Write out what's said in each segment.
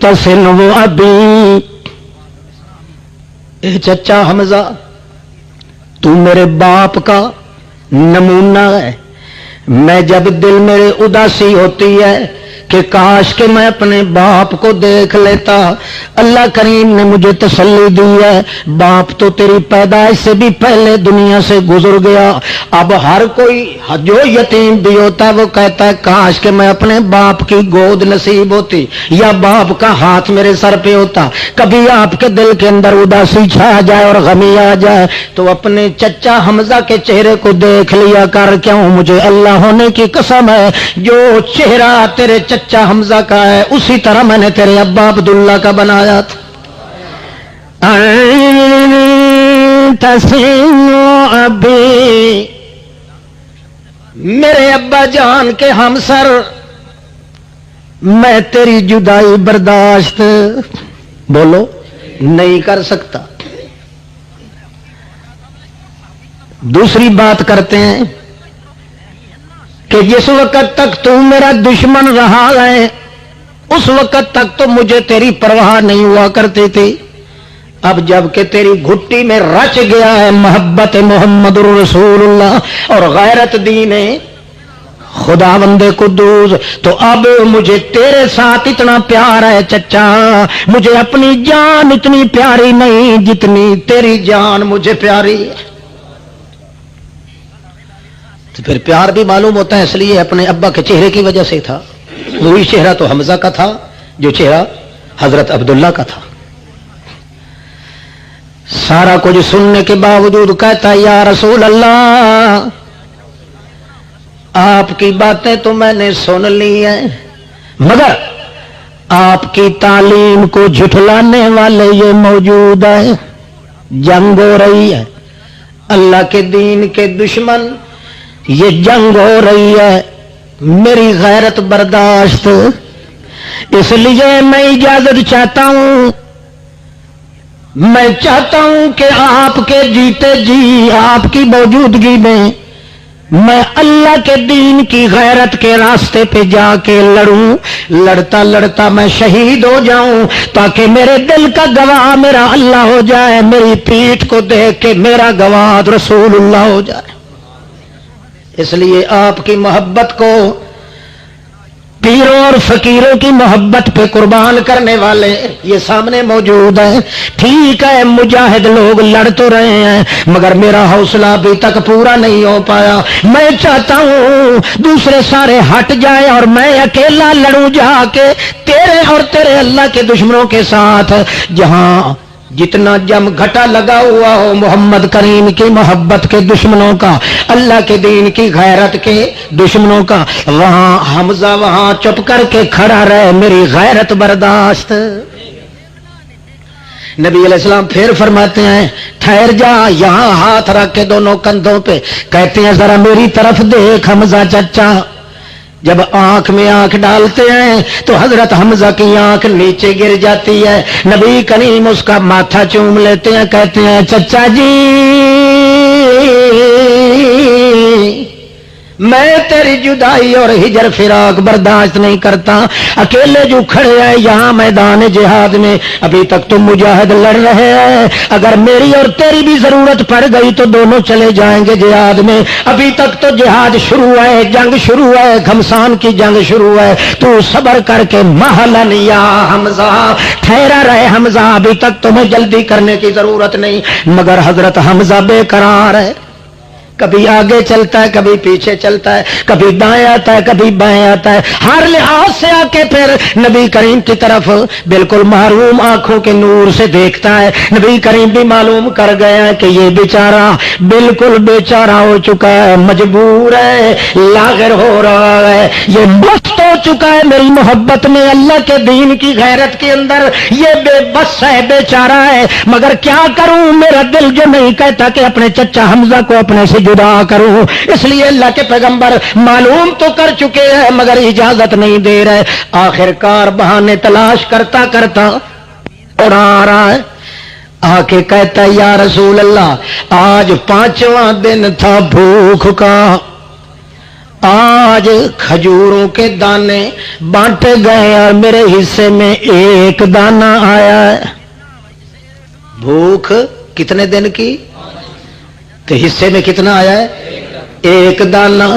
تسن وہ ابی، اے چچا حمزہ تو میرے باپ کا نمونہ ہے. میں جب دل میرے اداسی ہوتی ہے کہ کاش کہ میں اپنے باپ کو دیکھ لیتا. اللہ کریم نے مجھے تسلی دی ہے، باپ تو تیری پیدائش سے بھی پہلے دنیا سے گزر گیا. اب ہر کوئی جو یتیم بھی ہوتا ہے وہ کہتا ہے کاش کہ میں اپنے باپ کی گود نصیب ہوتی یا باپ کا ہاتھ میرے سر پہ ہوتا. کبھی آپ کے دل کے اندر اداسی چھا جائے اور غمی آ جائے تو اپنے چچا حمزہ کے چہرے کو دیکھ لیا کر. کیوں؟ مجھے اللہ ہونے کی قسم ہے جو چہرہ تیرے چچا حمزہ کا ہے اسی طرح میں نے تیرے ابا عبداللہ کا بنایا تھا. ابھی میرے ابا جان کے ہمسر، میں تیری جدائی برداشت بولو نہیں کر سکتا. دوسری بات کرتے ہیں کہ جس وقت تک تو میرا دشمن رہا ہے اس وقت تک تو مجھے تیری پرواہ نہیں ہوا کرتی تھی. اب جب کہ تیری گھٹی میں رچ گیا ہے محبت محمد رسول اللہ اور غیرت دین خداوند قدوس، تو اب مجھے تیرے ساتھ اتنا پیار ہے چچا. مجھے اپنی جان اتنی پیاری نہیں جتنی تیری جان مجھے پیاری ہے. تو پھر پیار بھی معلوم ہوتا ہے، اس لیے اپنے ابا کے چہرے کی وجہ سے تھا. وہی چہرہ تو حمزہ کا تھا جو چہرہ حضرت عبداللہ کا تھا. سارا کچھ سننے کے باوجود کہتا یا رسول اللہ آپ کی باتیں تو میں نے سن لی ہیں مگر آپ کی تعلیم کو جھٹلانے والے یہ موجود ہیں. جنگ ہو رہی ہے، اللہ کے دین کے دشمن، یہ جنگ ہو رہی ہے. میری غیرت برداشت، اس لیے میں اجازت چاہتا ہوں، میں چاہتا ہوں کہ آپ کے جیتے جی آپ کی موجودگی میں میں اللہ کے دین کی غیرت کے راستے پہ جا کے لڑوں. لڑتا لڑتا میں شہید ہو جاؤں تاکہ میرے دل کا گواہ میرا اللہ ہو جائے، میری پیٹھ کو دیکھ کے میرا گواہ رسول اللہ ہو جائے. اس لیے آپ کی محبت کو پیروں اور فقیروں کی محبت پہ قربان کرنے والے یہ سامنے موجود ہیں. ٹھیک ہے مجاہد لوگ لڑ تو رہے ہیں مگر میرا حوصلہ ابھی تک پورا نہیں ہو پایا. میں چاہتا ہوں دوسرے سارے ہٹ جائیں اور میں اکیلا لڑوں جا کے تیرے اور تیرے اللہ کے دشمنوں کے ساتھ، جہاں جتنا جم گھٹا لگا ہوا ہو محمد کریم کی محبت کے دشمنوں کا، اللہ کے دین کی غیرت کے دشمنوں کا، وہاں حمزہ وہاں چپ کر کے کھڑا رہے. میری غیرت برداشت. نبی علیہ السلام پھر فرماتے ہیں ٹھہر جا، یہاں ہاتھ رکھ کے دونوں کندھوں پہ کہتے ہیں ذرا میری طرف دیکھ حمزہ چچا. جب آنکھ میں آنکھ ڈالتے ہیں تو حضرت حمزہ کی آنکھ نیچے گر جاتی ہے. نبی کریم اس کا ماتھا چوم لیتے ہیں، کہتے ہیں چچا جی میں تیری جدائی اور ہجر فراق برداشت نہیں کرتا. اکیلے جو کھڑے ہیں یہاں میدان جہاد میں ابھی تک تم مجاہد لڑ رہے ہیں، اگر میری اور تیری بھی ضرورت پڑ گئی تو دونوں چلے جائیں گے جہاد میں. ابھی تک تو جہاد شروع ہے، جنگ شروع ہے، گھمسان کی جنگ شروع ہے. تو صبر کر کے مہلن یا حمزہ، ٹھہرا رہے حمزہ، ابھی تک تمہیں جلدی کرنے کی ضرورت نہیں. مگر حضرت حمزہ بے قرار ہے، کبھی آگے چلتا ہے کبھی پیچھے چلتا ہے، کبھی دائیں آتا ہے کبھی بائیں آتا ہے. ہر لحاظ سے آ کے پھر نبی کریم کی طرف بالکل محروم آنکھوں کے نور سے دیکھتا ہے. نبی کریم بھی معلوم کر گیا ہے کہ یہ بیچارہ بالکل بیچارہ ہو چکا ہے، مجبور ہے، لاغر ہو رہا ہے، یہ مست ہو چکا ہے میری محبت میں، اللہ کے دین کی غیرت کے اندر یہ بے بس ہے، بیچارہ ہے. مگر کیا کروں، میرا دل جو نہیں کہتا کہ اپنے چچا حمزہ کو اپنے سے جدا کروں. اس لیے اللہ کے پیغمبر معلوم تو کر چکے ہیں مگر اجازت نہیں دے رہے. آخر کار بہانے تلاش کرتا کرتا اور آ رہا ہے، آ کے کہتا ہے یا رسول اللہ آج 5واں دن تھا بھوک کا، آج کھجوروں کے دانے بانٹے گئے اور میرے حصے میں ایک دانہ آیا ہے. بھوک کتنے دن کی تو حصے میں کتنا آیا ہے؟ ایک دانہ.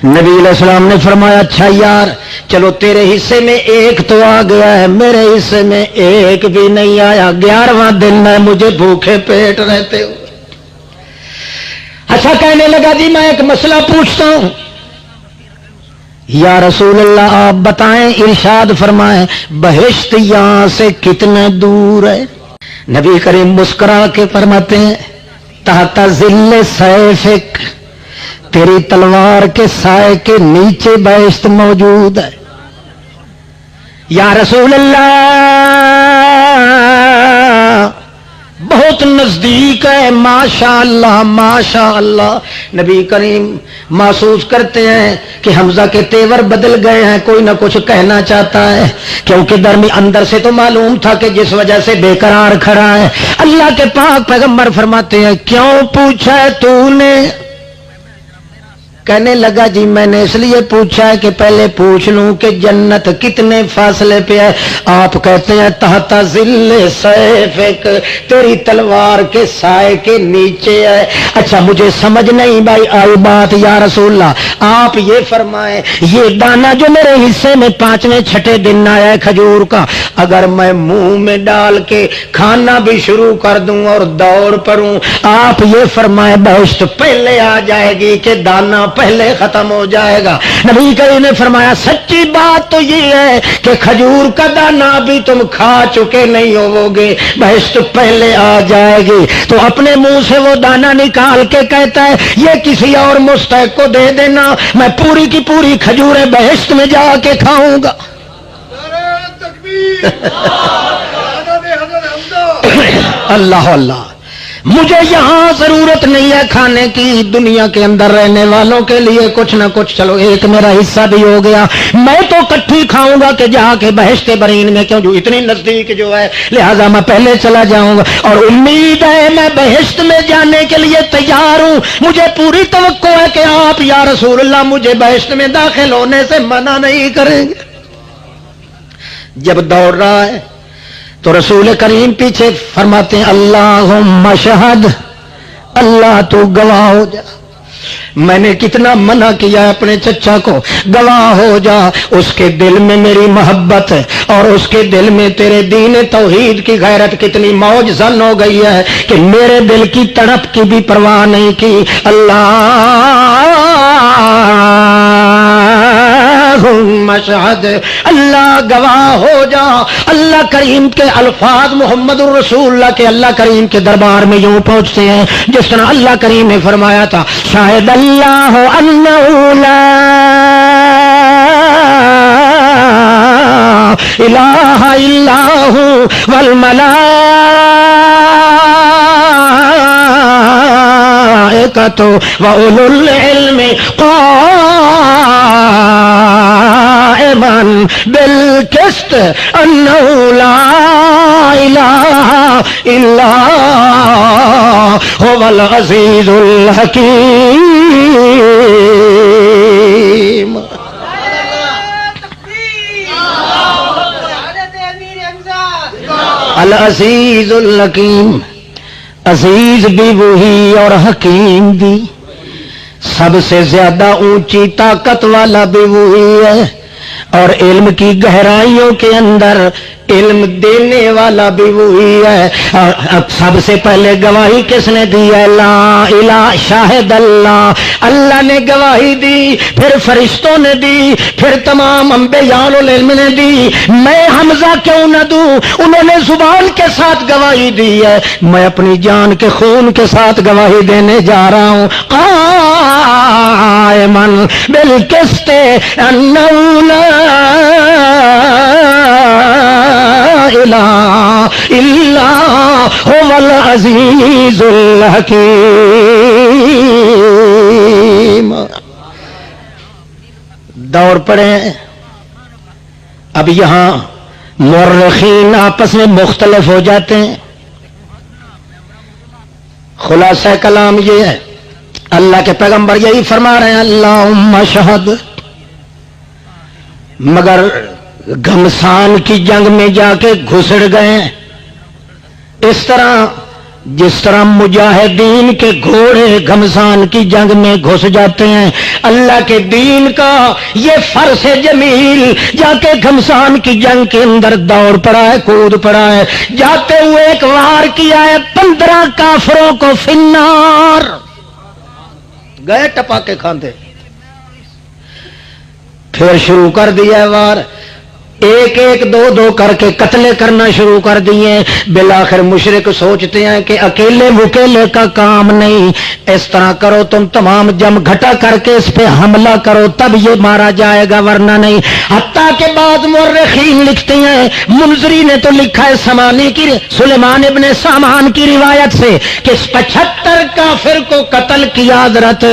نبی علیہ السلام نے فرمایا اچھا یار چلو تیرے حصے میں ایک تو آ گیا ہے, میرے حصے میں ایک بھی نہیں آیا, 11واں دن ہے مجھے بھوکے پیٹ رہتے ہو. اچھا کہنے لگا جی میں ایک مسئلہ پوچھتا ہوں. یا رسول اللہ آپ بتائیں, ارشاد فرمائیں بہشت یہاں سے کتنے دور ہے؟ نبی کریم مسکرا کے فرماتے ہیں تحت ظل سیفک, تیری تلوار کے سائے کے نیچے بہشت موجود ہے. یا رسول اللہ بہت نزدیک ہے, ماشاء اللہ ماشاء اللہ. نبی کریم محسوس کرتے ہیں کہ حمزہ کے تیور بدل گئے ہیں, کوئی نہ کچھ کہنا چاہتا ہے کیونکہ اندر سے تو معلوم تھا کہ جس وجہ سے بے قرار کھڑا ہے. اللہ کے پاک پیغمبر فرماتے ہیں کیوں پوچھا ہے تو نے؟ کہنے لگا جی میں نے اس لیے پوچھا ہے کہ پہلے پوچھ لوں کہ جنت کتنے فاصلے پہ ہے. آپ کہتے ہیں تحت ظل سیفک, تیری تلوار کے سائے کے نیچے ہے. اچھا مجھے سمجھ نہیں بھائی آئی بات. یا رسول اللہ آپ یہ فرمائیں یہ دانہ جو میرے حصے میں 5ویں 6ٹھے دن آیا ہے کھجور کا, اگر میں منہ میں ڈال کے کھانا بھی شروع کر دوں اور دوڑ پڑوں, آپ یہ فرمائیں بہشت پہلے آ جائے گی کہ دانہ پہلے ختم ہو جائے گا؟ نبی کریم نے فرمایا سچی بات تو یہ ہے کہ کھجور کا دانہ بھی تم کھا چکے نہیں ہوو گے, بہشت پہلے آ جائے گی. تو اپنے منہ سے وہ دانہ نکال کے کہتا ہے یہ کسی اور مستحق کو دے دینا, میں پوری کی پوری کھجوریں بہشت میں جا کے کھاؤں گا. اللہ اللہ. مجھے یہاں ضرورت نہیں ہے کھانے کی, دنیا کے اندر رہنے والوں کے لیے کچھ نہ کچھ, چلو ایک میرا حصہ بھی ہو گیا, میں تو کٹھی کھاؤں گا کہ جا کے بہشت برین میں, کیوں جو اتنی نزدیک جو ہے لہذا میں پہلے چلا جاؤں گا. اور امید ہے میں بہشت میں جانے کے لیے تیار ہوں, مجھے پوری توقع ہے کہ آپ یا رسول اللہ مجھے بہشت میں داخل ہونے سے منع نہیں کریں گے. جب دوڑ رہا ہے تو رسول کریم پیچھے فرماتے ہیں اللہم شہد, اللہ تو گواہ ہو جا, میں نے کتنا منع کیا اپنے چچا کو, گواہ ہو جا. اس کے دل میں میری محبت ہے اور اس کے دل میں تیرے دین توحید کی غیرت کتنی موج زن ہو گئی ہے کہ میرے دل کی تڑپ کی بھی پرواہ نہیں کی. مشہد, اللہ گواہ ہو جا. اللہ کریم کے الفاظ محمد الرسول اللہ کے اللہ کریم کے دربار میں یوں پہنچتے ہیں جس طرح اللہ کریم نے فرمایا تھا شاہد اللہ انہ لا الہ الا ہو والملائکۃ واولو العلم بالقسط انہ لا الہ الا هو العزیز الحکیم. العزیز الحکیم, عزیز بھی وہی اور حکیم بھی, سب سے زیادہ اونچی طاقت والا بھی وہی ہے, اور علم کی گہرائیوں کے اندر علم دینے والا بھی وہی ہے. اور سب سے پہلے گواہی کس نے دی ہے؟ لا الہ, شاہد اللہ, اللہ نے گواہی دی, پھر فرشتوں نے دی, پھر تمام انبیاء العلم نے دی. میں حمزہ کیوں نہ دوں؟ انہوں نے زبان کے ساتھ گواہی دی ہے, میں اپنی جان کے خون کے ساتھ گواہی دینے جا رہا ہوں. قائما بالقسط انہ لا الہ الا هو العزیز الحکیم. دوڑ پڑے. اب یہاں مورخین آپس میں مختلف ہو جاتے ہیں. خلاصہ کلام یہ ہے اللہ کے پیغمبر یہی فرما رہے ہیں اللہم شہد، مگر گھمسان کی جنگ میں جا کے گھسڑ گئے، اس طرح جس طرح مجاہدین کے گھوڑے گھمسان کی جنگ میں گھس جاتے ہیں، اللہ کے دین کا یہ فرس جمیل جا کے گھمسان کی جنگ کے اندر دوڑ پڑا ہے، کود پڑا ہے، جاتے ہوئے ایک وار کیا ہے 15 کافروں کو فنار، گئے ٹپاکے کھاندے، پھر شروع کر دیا ہے وار، ایک ایک دو دو کر کے قتل کرنا شروع کر دیے۔ بالآخر مشرک سوچتے ہیں کہ اکیلے مکیلے کا کام نہیں، اس طرح کرو تم تمام جم گھٹا کر کے اس پہ حملہ کرو تب یہ مارا جائے گا ورنہ نہیں۔ حتیٰ کہ بعض مورخین لکھتے ہیں، منذری نے تو لکھا ہے سمانی کی سلیمان ابن سامان کی روایت سے کہ 75 کافر کو قتل کیا حضرت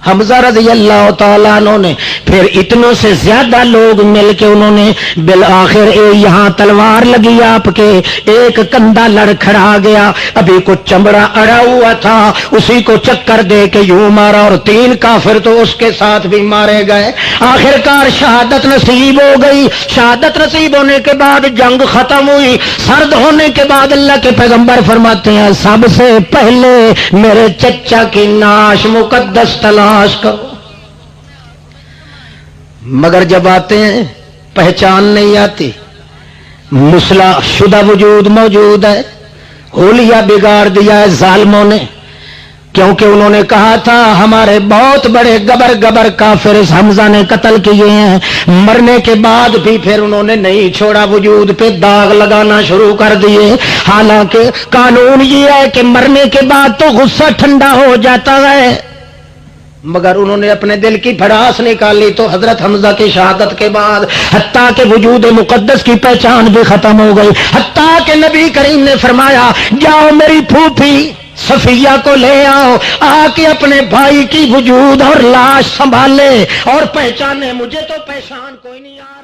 حمزہ رضی اللہ تعالیٰ عنہ نے، پھر اتنوں سے زیادہ لوگ مل کے انہوں نے بالآخر یہاں تلوار لگی آپ کے، ایک کندھا لڑکھڑا گیا، ابھی کچھ چمڑا اڑا ہوا تھا اسی کو چکر دے کے یوں مارا اور 3 کافر تو اس کے ساتھ بھی مارے گئے، آخرکار شہادت نصیب ہو گئی۔ شہادت نصیب ہونے کے بعد جنگ ختم ہوئی، سرد ہونے کے بعد اللہ کے پیغمبر فرماتے ہیں سب سے پہلے میرے چچا کی نعش مقدس تلاش کرو، مگر جب آتے ہیں پہچان نہیں آتی، مسلح شدہ وجود موجود ہے، حلیہ بگاڑ دیا ہے ظالموں نے، کیونکہ انہوں نے کہا تھا ہمارے بہت بڑے گبر گبر کافر اس حمزہ نے قتل کیے ہیں، مرنے کے بعد بھی پھر انہوں نے نہیں چھوڑا، وجود پہ داغ لگانا شروع کر دیے، حالانکہ قانون یہ ہے کہ مرنے کے بعد تو غصہ ٹھنڈا ہو جاتا ہے، مگر انہوں نے اپنے دل کی بھڑاس نکالی تو حضرت حمزہ کی شہادت کے بعد حتیٰ کہ وجود مقدس کی پہچان بھی ختم ہو گئی، حتیٰ کہ نبی کریم نے فرمایا جاؤ میری پھوپھی صفیہ کو لے آؤ، آ کے اپنے بھائی کی وجود اور لاش سنبھالے اور پہچانے، مجھے تو پہچان کوئی نہیں آ